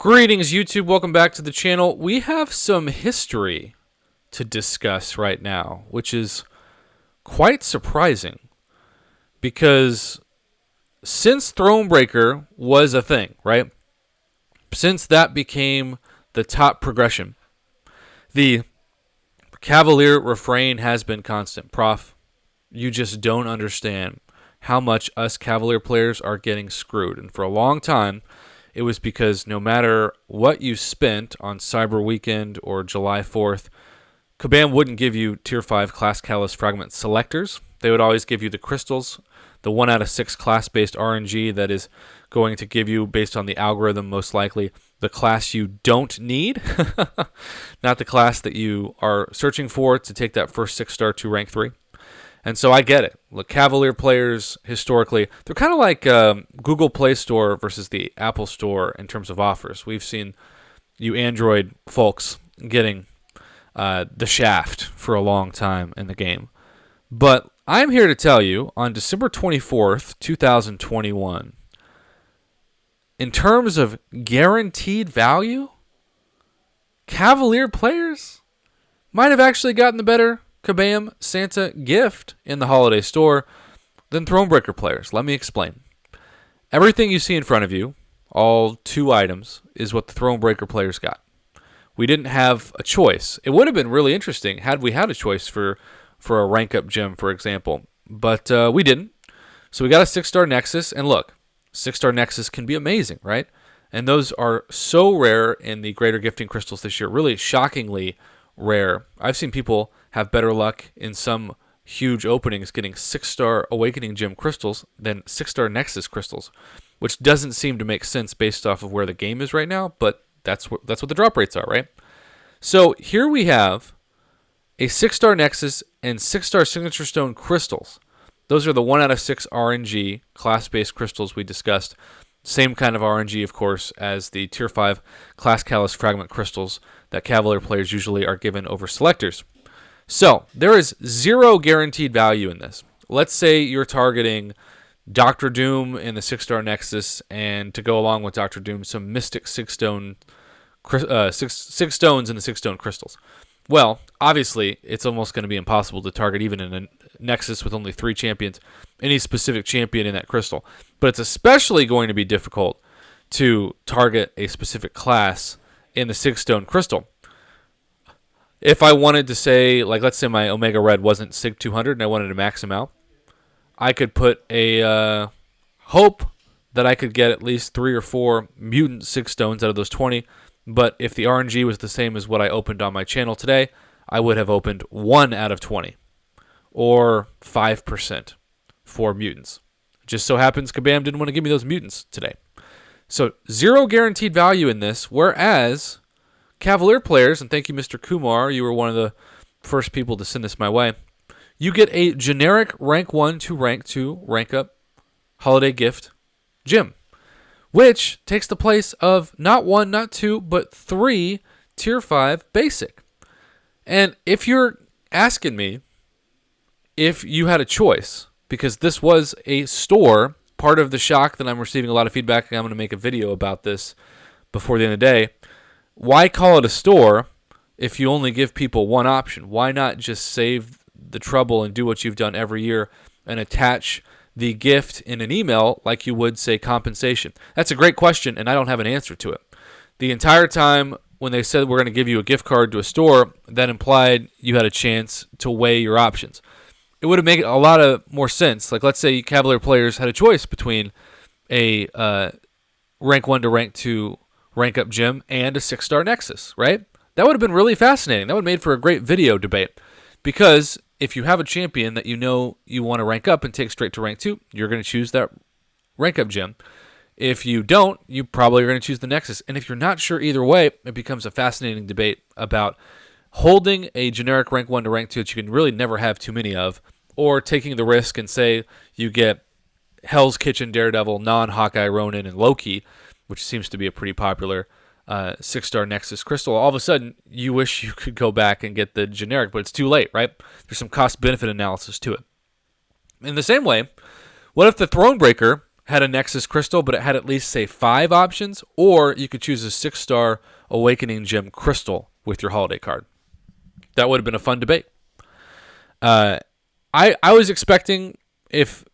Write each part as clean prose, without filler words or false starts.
Greetings, YouTube. Welcome back to the channel. We have some history to discuss right now, which is quite surprising because since Thronebreaker was a thing, right? Since that became the top progression, the Cavalier refrain has been constant. Prof, you just don't understand how much us Cavalier players are getting screwed. And for a long time, it was because no matter what you spent on Cyber Weekend or July 4th, Kabam wouldn't give you Tier 5 Class Catalyst Fragment selectors. They would always give you the crystals, the 1 out of 6 class-based RNG that is going to give you, based on the algorithm most likely, the class you don't need, not the class that you are searching for to take that first 6-star to rank 3. And so I get it. Look, Cavalier players, historically, they're kind of like Google Play Store versus the Apple Store in terms of offers. We've seen you Android folks getting the shaft for a long time in the game. But I'm here to tell you, on December 24th, 2021, in terms of guaranteed value, Cavalier players might have actually gotten the better Kabam Santa gift in the holiday store than Thronebreaker players. Let me explain. Everything you see in front of you, all 2 items, is what the Thronebreaker players got. We didn't have a choice. It would have been really interesting had we had a choice for a rank up gem, for example, but we didn't. So we got a 6-star Nexus, and look, 6-star Nexus can be amazing, right? And those are so rare in the Greater Gifting Crystals this year, really shockingly rare. I've seen people have better luck in some huge openings getting 6-star Awakening Gem crystals than 6-star Nexus crystals, which doesn't seem to make sense based off of where the game is right now, but that's what the drop rates are, right? So here we have a 6-star Nexus and 6-star Signature Stone crystals. Those are the 1 out of 6 RNG class-based crystals we discussed. Same kind of RNG, of course, as the Tier 5 Class Catalyst Fragment crystals that Cavalier players usually are given over selectors. So there is 0 guaranteed value in this. Let's say you're targeting Dr. Doom in the 6-star Nexus, and to go along with Dr. Doom, some Mystic 6 stones in the 6-stone crystals. Well, obviously, it's almost going to be impossible to target, even in a Nexus with only 3 champions, any specific champion in that crystal. But it's especially going to be difficult to target a specific class in the 6-stone crystal. If I wanted to say, like, let's say my Omega Red wasn't Sig 200 and I wanted to max him out, I could put a hope that I could get at least 3 or 4 mutant 6 stones out of those 20. But if the RNG was the same as what I opened on my channel today, I would have opened 1 out of 20, or 5% for mutants. Just so happens Kabam didn't want to give me those mutants today. So 0 guaranteed value in this, whereas Cavalier players, and thank you, Mr. Kumar, you were one of the first people to send this my way, you get a generic rank 1 to rank 2 rank up holiday gift gem, which takes the place of not 1, not 2, but 3 Tier 5 basic. And if you're asking me if you had a choice, because this was a store, part of the shock that I'm receiving a lot of feedback, and I'm going to make a video about this before the end of the day, why call it a store if you only give people one option? Why not just save the trouble and do what you've done every year and attach the gift in an email like you would, say, compensation? That's a great question, and I don't have an answer to it. The entire time when they said we're going to give you a gift card to a store, that implied you had a chance to weigh your options. It would have made a lot of more sense. Like, let's say Cavalier players had a choice between a rank 1 to rank 2 rank up gem and a 6-star Nexus, right? That would have been really fascinating. That would have made for a great video debate, because if you have a champion that you know you want to rank up and take straight to rank 2, you're going to choose that rank up gem. If you don't, you probably are going to choose the Nexus. And if you're not sure either way, it becomes a fascinating debate about holding a generic rank 1 to rank 2 that you can really never have too many of, or taking the risk and say you get Hell's Kitchen, Daredevil, non-Hawkeye, Ronin, and Loki, which seems to be a pretty popular 6-star Nexus crystal. All of a sudden, you wish you could go back and get the generic, but it's too late, right? There's some cost-benefit analysis to it. In the same way, what if the Thronebreaker had a Nexus Crystal, but it had at least, say, 5 options, or you could choose a 6-star Awakening Gem Crystal with your holiday card. That would have been a fun debate. I was expecting this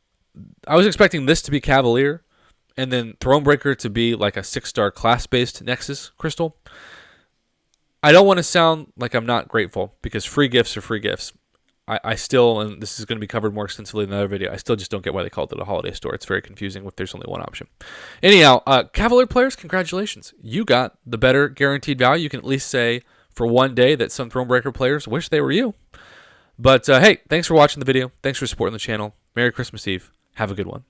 to be Cavalier, and then Thronebreaker to be like a 6-star class-based Nexus Crystal. I don't want to sound like I'm not grateful, because free gifts are free gifts. I still, and this is going to be covered more extensively in another video, I still just don't get why they called it a holiday store. It's very confusing if there's only one option. Anyhow, Cavalier players, congratulations. You got the better guaranteed value. You can at least say for one day that some Thronebreaker players wish they were you. But hey, thanks for watching the video. Thanks for supporting the channel. Merry Christmas Eve. Have a good one.